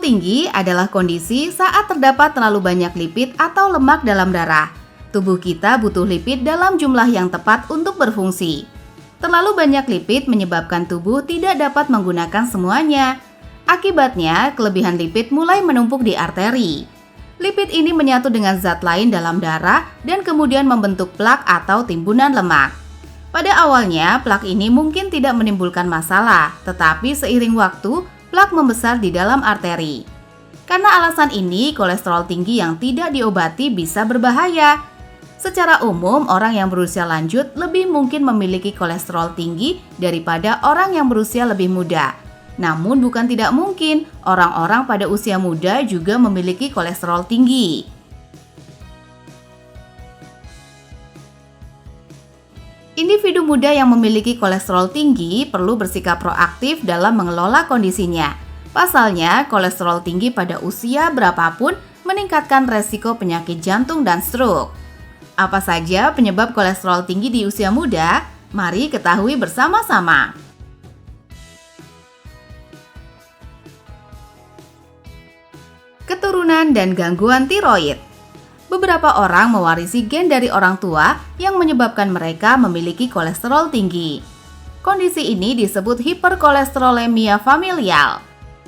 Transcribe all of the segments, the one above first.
tinggi adalah kondisi saat terdapat terlalu banyak lipid atau lemak dalam darah. Tubuh kita butuh lipid dalam jumlah yang tepat untuk berfungsi. Terlalu banyak lipid menyebabkan tubuh tidak dapat menggunakan semuanya. Akibatnya, kelebihan lipid mulai menumpuk di arteri. Lipid ini menyatu dengan zat lain dalam darah dan kemudian membentuk plak atau timbunan lemak. Pada awalnya, plak ini mungkin tidak menimbulkan masalah, tetapi seiring waktu, plak membesar di dalam arteri. Karena alasan ini, kolesterol tinggi yang tidak diobati bisa berbahaya. Secara umum, orang yang berusia lanjut lebih mungkin memiliki kolesterol tinggi daripada orang yang berusia lebih muda. Namun bukan tidak mungkin, orang-orang pada usia muda juga memiliki kolesterol tinggi. Individu muda yang memiliki kolesterol tinggi perlu bersikap proaktif dalam mengelola kondisinya. Pasalnya, kolesterol tinggi pada usia berapapun meningkatkan resiko penyakit jantung dan stroke. Apa saja penyebab kolesterol tinggi di usia muda? Mari ketahui bersama-sama. Keturunan dan gangguan tiroid. Beberapa orang mewarisi gen dari orang tua yang menyebabkan mereka memiliki kolesterol tinggi. Kondisi ini disebut hiperkolesterolemia familial.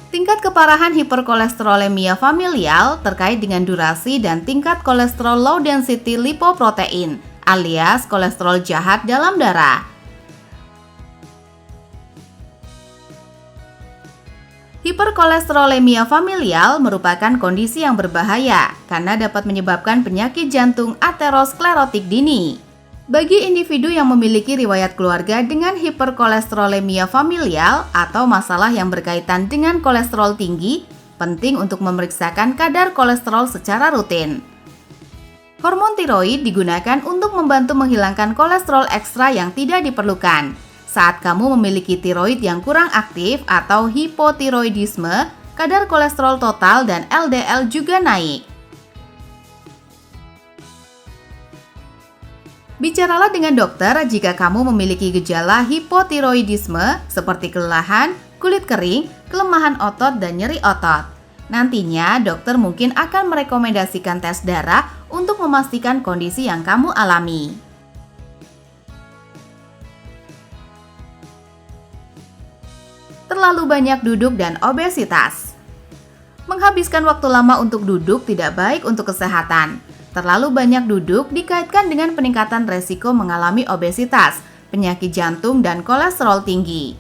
Tingkat keparahan hiperkolesterolemia familial terkait dengan durasi dan tingkat kolesterol low density lipoprotein alias kolesterol jahat dalam darah. Hiperkolesterolemia familial merupakan kondisi yang berbahaya karena dapat menyebabkan penyakit jantung aterosklerotik dini. Bagi individu yang memiliki riwayat keluarga dengan hiperkolesterolemia familial atau masalah yang berkaitan dengan kolesterol tinggi, penting untuk memeriksakan kadar kolesterol secara rutin. Hormon tiroid digunakan untuk membantu menghilangkan kolesterol ekstra yang tidak diperlukan. Saat kamu memiliki tiroid yang kurang aktif atau hipotiroidisme, kadar kolesterol total dan LDL juga naik. Bicaralah dengan dokter jika kamu memiliki gejala hipotiroidisme seperti kelelahan, kulit kering, kelemahan otot, dan nyeri otot. Nantinya, dokter mungkin akan merekomendasikan tes darah untuk memastikan kondisi yang kamu alami. Terlalu banyak duduk dan obesitas. Menghabiskan waktu lama untuk duduk tidak baik untuk kesehatan. Terlalu banyak duduk dikaitkan dengan peningkatan resiko mengalami obesitas, penyakit jantung, dan kolesterol tinggi.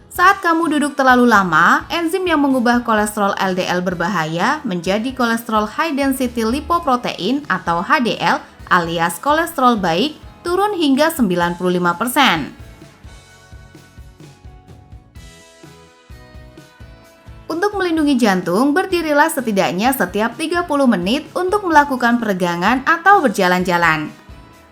Saat kamu duduk terlalu lama, enzim yang mengubah kolesterol LDL berbahaya menjadi kolesterol high density lipoprotein atau HDL alias kolesterol baik turun hingga 95%. Untuk melindungi jantung, berdirilah setidaknya setiap 30 menit untuk melakukan peregangan atau berjalan-jalan.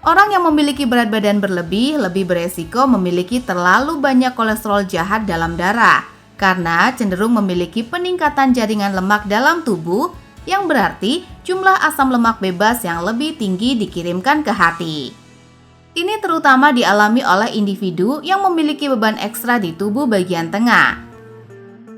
Orang yang memiliki berat badan berlebih lebih beresiko memiliki terlalu banyak kolesterol jahat dalam darah karena cenderung memiliki peningkatan jaringan lemak dalam tubuh yang berarti jumlah asam lemak bebas yang lebih tinggi dikirimkan ke hati. Ini terutama dialami oleh individu yang memiliki beban ekstra di tubuh bagian tengah.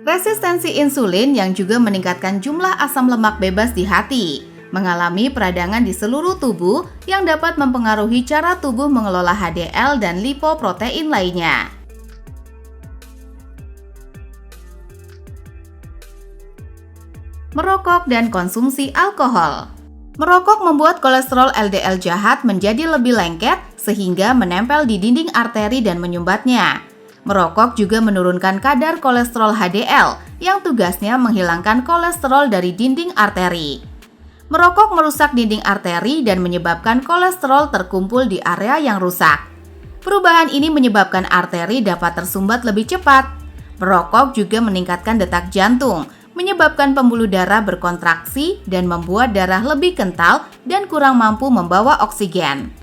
Resistensi insulin yang juga meningkatkan jumlah asam lemak bebas di hati, mengalami peradangan di seluruh tubuh yang dapat mempengaruhi cara tubuh mengelola HDL dan lipoprotein lainnya. Merokok dan konsumsi alkohol. Merokok membuat kolesterol LDL jahat menjadi lebih lengket sehingga menempel di dinding arteri dan menyumbatnya. Merokok juga menurunkan kadar kolesterol HDL yang tugasnya menghilangkan kolesterol dari dinding arteri. Merokok merusak dinding arteri dan menyebabkan kolesterol terkumpul di area yang rusak. Perubahan ini menyebabkan arteri dapat tersumbat lebih cepat. Merokok juga meningkatkan detak jantung, menyebabkan pembuluh darah berkontraksi dan membuat darah lebih kental dan kurang mampu membawa oksigen.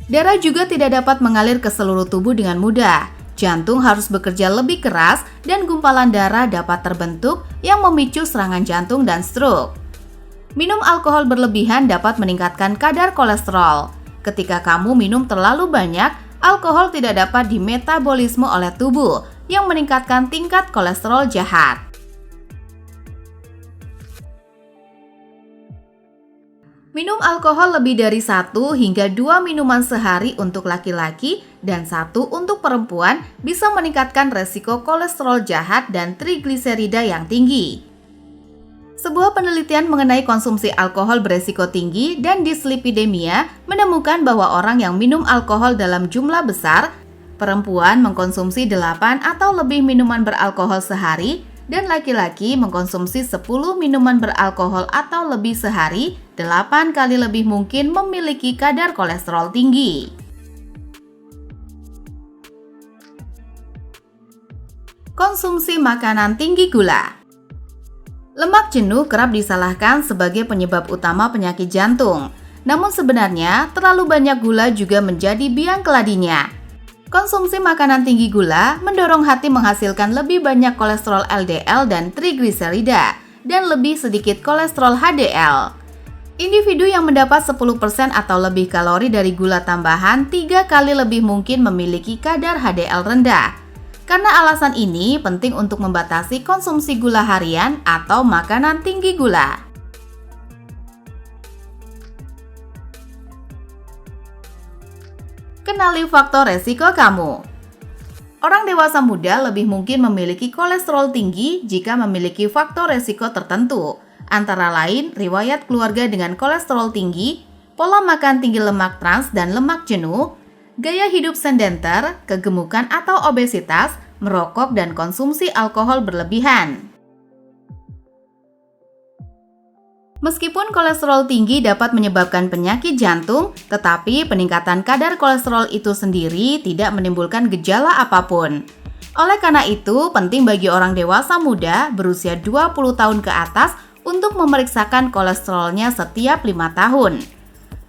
Darah juga tidak dapat mengalir ke seluruh tubuh dengan mudah. Jantung harus bekerja lebih keras dan gumpalan darah dapat terbentuk yang memicu serangan jantung dan stroke. Minum alkohol berlebihan dapat meningkatkan kadar kolesterol. Ketika kamu minum terlalu banyak, alkohol tidak dapat dimetabolisme oleh tubuh yang meningkatkan tingkat kolesterol jahat. Minum alkohol lebih dari 1 hingga 2 minuman sehari untuk laki-laki dan 1 untuk perempuan bisa meningkatkan resiko kolesterol jahat dan trigliserida yang tinggi. Sebuah penelitian mengenai konsumsi alkohol beresiko tinggi dan dislipidemia menemukan bahwa orang yang minum alkohol dalam jumlah besar, perempuan mengkonsumsi 8 atau lebih minuman beralkohol sehari, dan laki-laki mengkonsumsi 10 minuman beralkohol atau lebih sehari, 8 kali lebih mungkin memiliki kadar kolesterol tinggi. Konsumsi makanan tinggi gula. Lemak jenuh kerap disalahkan sebagai penyebab utama penyakit jantung. Namun sebenarnya, terlalu banyak gula juga menjadi biang keladinya. Konsumsi makanan tinggi gula mendorong hati menghasilkan lebih banyak kolesterol LDL dan trigliserida, dan lebih sedikit kolesterol HDL. Individu yang mendapat 10% atau lebih kalori dari gula tambahan 3 kali lebih mungkin memiliki kadar HDL rendah. Karena alasan ini, penting untuk membatasi konsumsi gula harian atau makanan tinggi gula. Kenali faktor resiko kamu. Orang dewasa muda lebih mungkin memiliki kolesterol tinggi jika memiliki faktor resiko tertentu, antara lain riwayat keluarga dengan kolesterol tinggi, pola makan tinggi lemak trans dan lemak jenuh, gaya hidup sedenter, kegemukan atau obesitas, merokok dan konsumsi alkohol berlebihan. Meskipun kolesterol tinggi dapat menyebabkan penyakit jantung, tetapi peningkatan kadar kolesterol itu sendiri tidak menimbulkan gejala apapun. Oleh karena itu, penting bagi orang dewasa muda berusia 20 tahun ke atas untuk memeriksakan kolesterolnya setiap 5 tahun.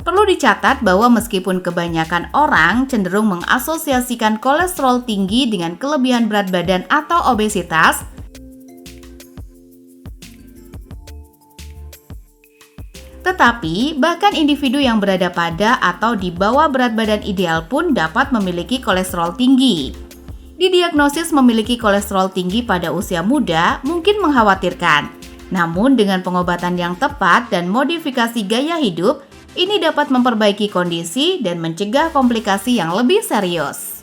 Perlu dicatat bahwa meskipun kebanyakan orang cenderung mengasosiasikan kolesterol tinggi dengan kelebihan berat badan atau obesitas, tetapi bahkan individu yang berada pada atau di bawah berat badan ideal pun dapat memiliki kolesterol tinggi. Didiagnosis memiliki kolesterol tinggi pada usia muda mungkin mengkhawatirkan. Namun dengan pengobatan yang tepat dan modifikasi gaya hidup, ini dapat memperbaiki kondisi dan mencegah komplikasi yang lebih serius.